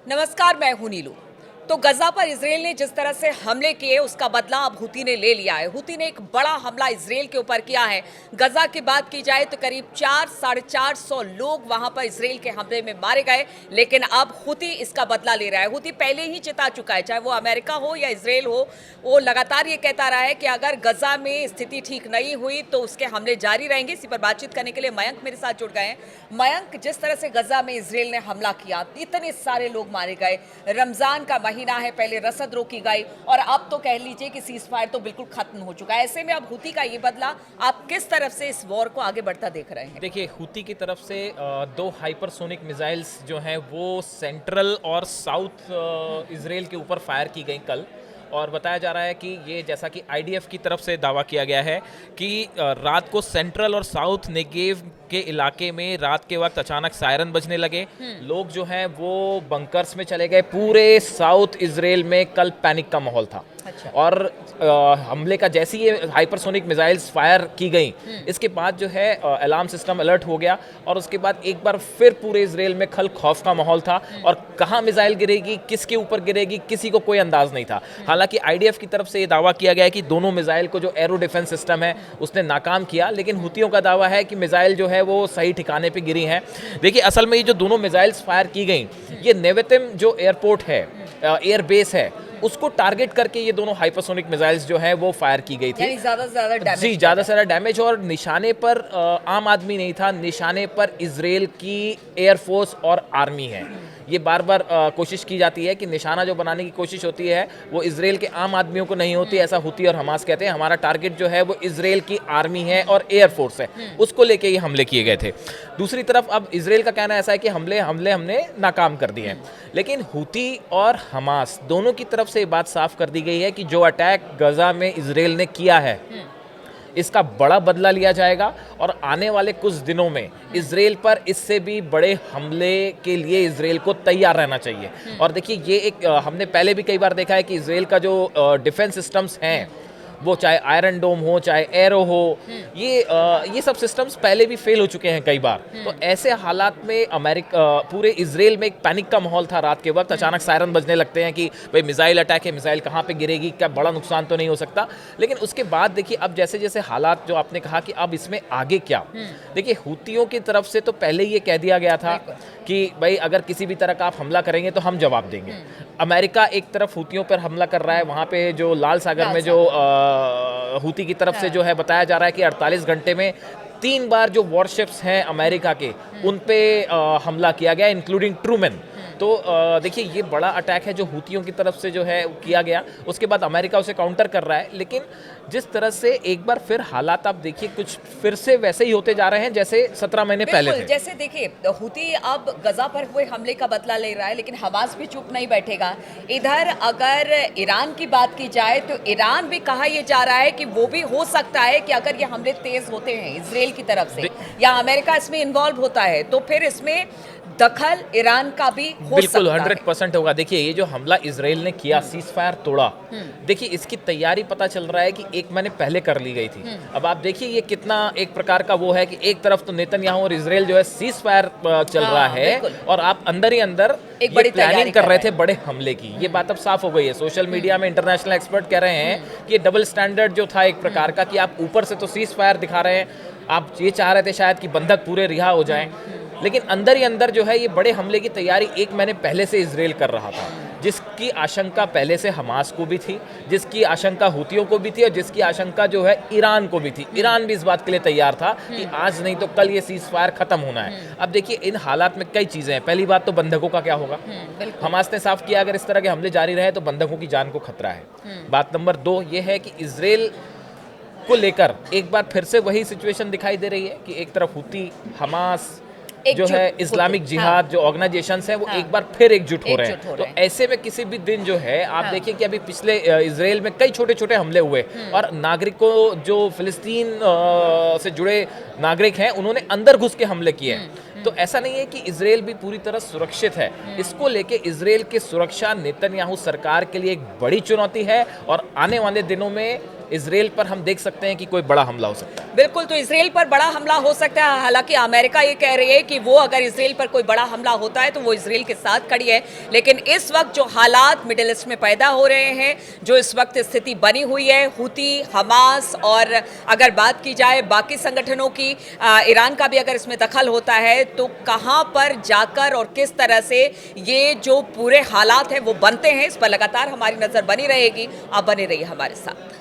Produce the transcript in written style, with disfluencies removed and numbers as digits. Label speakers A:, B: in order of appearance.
A: नमस्कार, मैं हूं नीलू। तो गजा पर इसराइल ने जिस तरह से हमले किए उसका बदला अब हुती ने ले लिया है। हुती ने एक बड़ा हमला इसराइल के ऊपर किया है। गजा की बात की जाए तो करीब 400-450 लोग वहां पर इसराइल के हमले में मारे गए, लेकिन अब हुती इसका बदला ले रहा है। हुती पहले ही चिता चुका है, चाहे वो अमेरिका हो या इसराइल हो, वो लगातार ये कहता रहा है कि अगर गजा में स्थिति ठीक नहीं हुई तो उसके हमले जारी रहेंगे। इसी पर बातचीत करने के लिए मयंक मेरे साथ जुड़ गए हैं। मयंक, जिस तरह से गजा में इसराइल ने हमला किया, इतने सारे लोग मारे गए, रमजान का महीना है, पहले रसद रोकी गई और अब तो कह लीजिए कि सीज फायर तो बिल्कुल खत्म हो चुका है। ऐसे में अब हुती का ये बदला, आप किस तरफ से इस वॉर को आगे बढ़ता देख रहे हैं?
B: देखिए, हुती की तरफ से दो हाइपरसोनिक मिसाइल्स जो हैं वो सेंट्रल और साउथ इसराइल के ऊपर फायर की गई कल। और बताया जा रहा है कि ये, जैसा कि आईडीएफ की तरफ से दावा किया गया है कि रात को सेंट्रल और साउथ नेगेव के इलाके में रात के वक्त अचानक सायरन बजने लगे। लोग जो हैं वो बंकर्स में चले गए। पूरे साउथ इसराइल में कल पैनिक का माहौल था।
A: अच्छा।
B: और हमले का जैसे ही ये हाइपरसोनिक मिसाइल्स फायर की गई, इसके बाद जो है अलार्म सिस्टम अलर्ट हो गया और उसके बाद एक बार फिर पूरे इसराइल में खल खौफ का माहौल था। और कहाँ मिसाइल गिरेगी, किसके ऊपर गिरेगी, किसी को कोई अंदाज नहीं था। हालांकि आईडीएफ की तरफ से ये दावा किया गया है कि दोनों मिसाइल को जो एरो डिफेंस सिस्टम है उसने नाकाम किया, लेकिन हुतियों का दावा है कि मिसाइल जो है वो सही ठिकाने पे गिरी हैं। देखिए, असल में ये जो दोनों मिसाइल्स फायर की गई, ये नेवेतिम जो एयरपोर्ट है, एयर बेस है, उसको टारगेट करके ये दोनों हाइपरसोनिक मिसाइल्स जो हैं वो फायर की गई थी।
A: ज्यादा से ज्यादा डैमेज,
B: जी, ज़्यादा से ज़्यादा डैमेज। और निशाने पर आम आदमी नहीं था, निशाने पर इजराइल की एयरफोर्स और आर्मी है। ये बार बार कोशिश की जाती है कि निशाना जो बनाने की कोशिश होती है वो इजराइल के आम आदमियों को नहीं होती, ऐसा हुती और हमास कहते हैं। हमारा टारगेट जो है वो इजराइल की आर्मी है और एयरफोर्स है, उसको लेके ये हमले किए गए थे। दूसरी तरफ अब इजराइल का कहना ऐसा है कि हमने नाकाम कर दिए हैं, लेकिन हुती और हमास दोनों की तरफ से ये बात साफ कर दी गई है कि जो अटैक गजा में इजराइल ने किया है इसका बड़ा बदला लिया जाएगा और आने वाले कुछ दिनों में इजराइल पर इससे भी बड़े हमले के लिए इजराइल को तैयार रहना चाहिए। और देखिए, ये एक हमने पहले भी कई बार देखा है कि इजराइल का जो डिफेंस सिस्टम्स हैं, वो चाहे आयरन डोम हो, चाहे एरो हो, ये सब सिस्टम्स पहले भी फेल हो चुके हैं कई बार। तो ऐसे हालात में पूरे इजराइल में एक पैनिक का माहौल था। रात के वक्त अचानक सायरन बजने लगते हैं कि भाई मिसाइल अटैक है, मिसाइल कहाँ पे गिरेगी, क्या बड़ा नुकसान तो नहीं हो सकता। लेकिन उसके बाद देखिए, अब जैसे जैसे हालात, जो आपने कहा कि अब इसमें आगे क्या, देखिए हुतियों की तरफ से तो पहले ये कह दिया गया था कि भाई अगर किसी भी तरह का आप हमला करेंगे तो हम जवाब देंगे। अमेरिका एक तरफ हुतियों पर हमला कर रहा है, वहाँ पे जो लाल सागर में जो हुती की तरफ से जो है बताया जा रहा है कि 48 घंटे में 3 बार जो वॉरशिप्स हैं अमेरिका के, उन पे हमला किया गया, इंक्लूडिंग ट्रूमैन। तो देखिए, ये बड़ा अटैक है जो हुतियों की तरफ से जो है किया गया। उसके बाद अमेरिका उसे काउंटर कर रहा है, लेकिन जिस तरह से एक बार फिर हालात आप देखिए कुछ फिर से वैसे ही होते जा रहे हैं जैसे 17 महीने पहले थे।
A: जैसे देखिए, हुती अब गजा पर हुए हमले का बदला ले रहा है, लेकिन हमास भी चुप नहीं बैठेगा। इधर अगर ईरान की बात की जाए तो ईरान भी कहा यह जा रहा है कि वो भी हो सकता है कि अगर ये हमले तेज होते हैं इसराइल की तरफ से या अमेरिका इसमें इन्वॉल्व होता है तो फिर इसमें दखल ईरान का भी हो
B: बिल्कुल
A: सकता
B: 100% होगा। देखिए, ये जो हमला इजराइल ने किया, सीज फायर तोड़ा, देखिए इसकी तैयारी पता चल रहा है कि 1 महीने पहले कर ली गई थी। अब आप देखिए ये कितना एक प्रकार का वो है कि एक तरफ तो नेतन्याहू और इजराइल जो है सीज फायर चल रहा है और आप अंदर ही अंदर
A: एक बड़ी
B: प्लानिंग कर रहे थे बड़े हमले की। ये बात अब साफ हो गई है। सोशल मीडिया में इंटरनेशनल एक्सपर्ट कह रहे हैं कि ये डबल स्टैंडर्ड जो था एक प्रकार का, कि आप ऊपर से तो सीज फायर दिखा रहे हैं, आप ये चाह रहे थे शायद कि बंधक पूरे रिहा हो जाएं, लेकिन अंदर ही अंदर जो है ये बड़े हमले की तैयारी 1 महीने पहले से इजराइल कर रहा था, जिसकी आशंका पहले से हमास को भी थी, जिसकी आशंका हुतियों को भी थी और जिसकी आशंका जो है ईरान को भी थी। ईरान भी इस बात के लिए तैयार था कि आज नहीं तो कल ये सीज फायर खत्म होना है। अब देखिए, इन हालात में कई चीजें हैं। पहली बात तो बंधकों का क्या होगा। हमास ने साफ किया अगर इस तरह के हमले जारी रहे तो बंधकों की जान को खतरा है। बात नंबर 2 ये है कि इजराइल को लेकर एक बार फिर से वही सिचुएशन दिखाई दे रही है कि एक तरफ हुती, हमास जो है इस्लामिक जिहाद जो ऑर्गेनाइजेशंस हैं वो एक बार फिर एकजुट हो रहे हैं। तो ऐसे में किसी भी दिन जो है आप देखिए कि अभी पिछले इजराइल में कई छोटे छोटे हमले हुए और नागरिकों, जो फिलिस्तीन से जुड़े नागरिक हैं, उन्होंने अंदर घुस के हमले किए हैं। तो ऐसा नहीं है कि इजराइल भी पूरी तरह सुरक्षित है। इसको लेके इजराइल की सुरक्षा नेतन्याहू सरकार के लिए एक बड़ी चुनौती है और आने वाले दिनों में इसराइल पर हम देख सकते हैं कि कोई बड़ा हमला हो सकता है।
A: बिल्कुल, तो इसराइल पर बड़ा हमला हो सकता है। हालांकि अमेरिका ये कह रही है कि वो अगर इसराइल पर कोई बड़ा हमला होता है तो वो इसराइल के साथ खड़ी है। लेकिन इस वक्त जो हालात मिडिल ईस्ट में पैदा हो रहे हैं, जो इस वक्त स्थिति बनी हुई है, हुती, हमास और अगर बात की जाए बाकी संगठनों की, ईरान का भी अगर इसमें दखल होता है, तो कहां पर जाकर और किस तरह से ये जो पूरे हालात हैं वो बनते हैं, इस पर लगातार हमारी नजर बनी रहेगी। आप बने रहिए हमारे साथ।